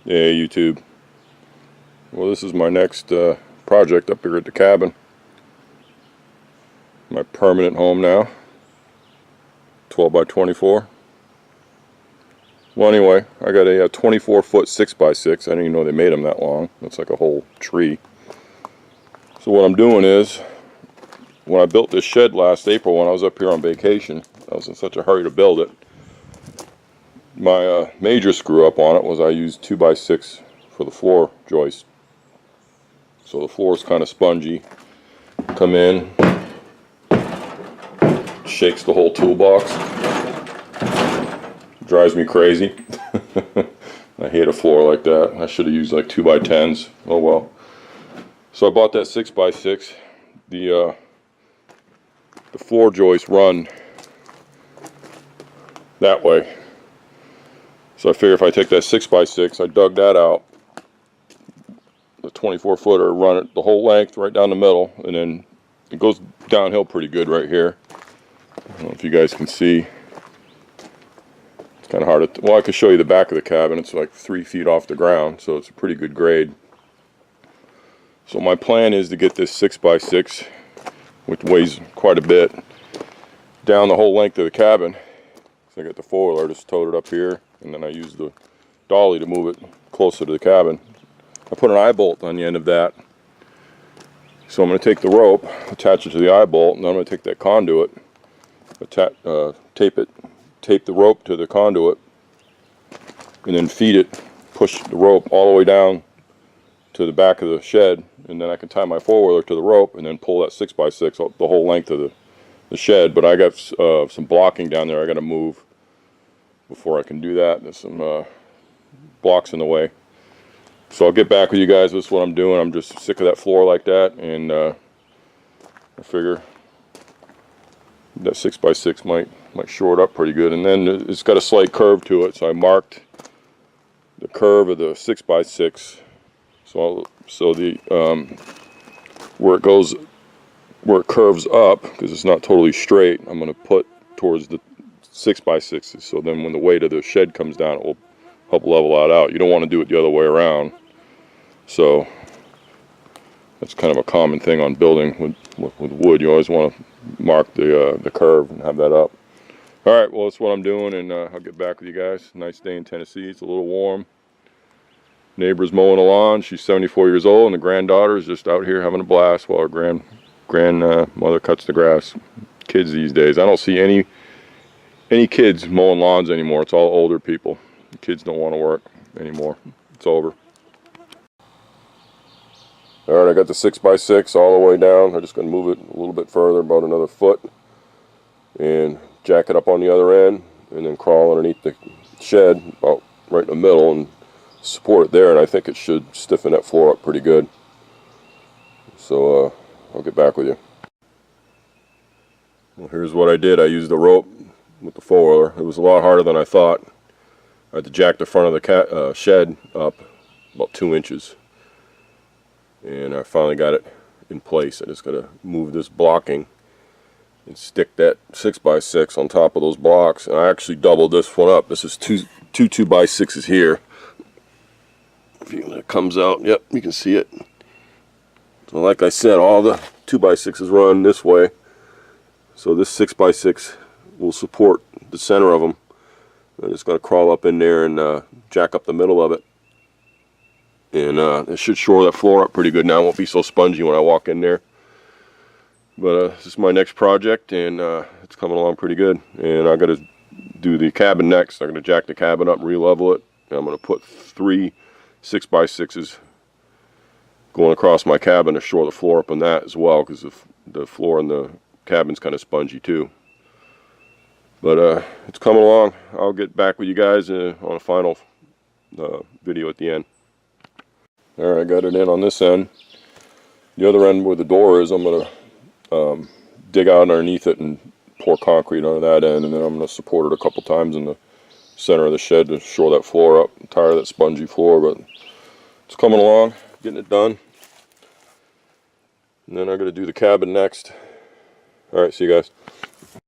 Hey YouTube. Well, this is my next project up here at the cabin. My permanent home now. 12 by 24. Well, anyway, I got a 24-foot 6x6. I didn't even know they made them that long. That's like a whole tree. So what I'm doing is, when I built this shed last April when I was up here on vacation, I was in such a hurry to build it. My major screw up on it was I used 2x6 for the floor joist. So the floor is kind of spongy. Come in, shakes the whole toolbox. Drives me crazy. I hate a floor like that. I should have used like 2x10s. Oh well. So I bought that 6x6. The floor joists run that way. So I figure if I take that 6x6, I dug that out, the 24-footer, run it the whole length right down the middle, and then it goes downhill pretty good right here. I don't know if you guys can see. It's kind of hard to, well, I could show you the back of the cabin. It's like 3 feet off the ground, so it's a pretty good grade. So my plan is to get this 6x6, which weighs quite a bit, down the whole length of the cabin. So I got the four-wheeler, just towed it up here, and then I use the dolly to move it closer to the cabin. I put an eye bolt on the end of that. So I'm going to take the rope, attach it to the eye bolt, and then I'm going to take that conduit, tape the rope to the conduit, and then feed it, push the rope all the way down to the back of the shed, and then I can tie my four-wheeler to the rope and then pull that 6x6 the whole length of the shed. But I got some blocking down there I got to move before I can do that. There's some blocks in the way. So I'll get back with you guys. This is what I'm doing. I'm just sick of that floor like that, and I figure that 6x6 might shore it up pretty good. And then it's got a slight curve to it, so I marked the curve of the 6x6. So the where it curves up, because it's not totally straight, I'm going to put towards the 6x6s. So then when the weight of the shed comes down, it will help level that out. You don't want to do it the other way around. So that's kind of a common thing on building with wood. You always want to mark the curve and have that up. All right, well, that's what I'm doing, and I'll get back with you guys. Nice day in Tennessee. It's a little warm. Neighbor's mowing the lawn. She's 74 years old, and the granddaughter is just out here having a blast while her grandmother cuts the grass. Kids these days, I don't see any kids mowing lawns anymore. It's all older people. The kids don't want to work anymore. It's over. All right, I got the 6x6 all the way down. I'm just going to move it a little bit further, about another foot, and jack it up on the other end, and then crawl underneath the shed, about right in the middle, and support it there. And I think it should stiffen that floor up pretty good. So I'll get back with you. Well, here's what I did. I used the rope with the four-wheeler. It was a lot harder than I thought. I had to jack the front of the shed up about 2 inches. And I finally got it in place. I just got to move this blocking and stick that 6x6 on top of those blocks. And I actually doubled this one up. This is two 2x6s here. If it comes out, yep, you can see it. So like I said, all the 2x6s run this way. So this 6x6 will support the center of them. I'm just going to crawl up in there and jack up the middle of it. And it should shore that floor up pretty good now. It won't be so spongy when I walk in there. But this is my next project, and it's coming along pretty good. And I got to do the cabin next. I'm going to jack the cabin up, re-level it. And I'm going to put 3 6x6s going across my cabin to shore the floor up on that as well, because the floor in the cabin's kind of spongy too. But it's coming along. I'll get back with you guys on a final video at the end. Alright, I got it in on this end. The other end where the door is, I'm going to dig out underneath it and pour concrete on that end, and then I'm going to support it a couple times in the center of the shed to shore that floor up. I'm tired of that spongy floor, but it's coming along, getting it done. And then I'm going to do the cabin next. Alright, see you guys.